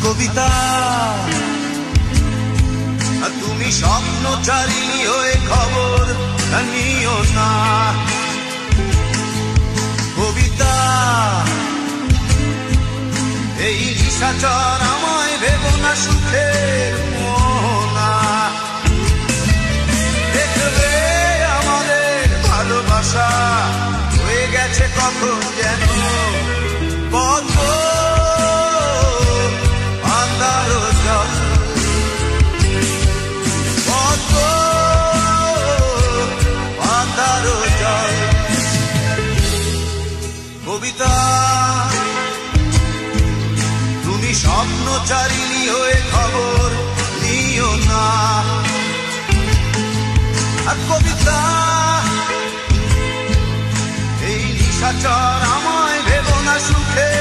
কবিতা তুমি স্বপ্নচারিণী হয়ে খবর নিও না। কবিতা এই নিশাচর আমায় ভেবো না সুখের মোহনা। দেখবে আমাদের ভালোবাসা হয়ে গেছে কখন যেন কত আন্ধার জল, কত আন্ধার জল। কবিতা তুমি স্বপ্নচারিণী হয়ে খবর নিও না। আর কবিতা এই নিশাচর আমায় ভেবো না সুখে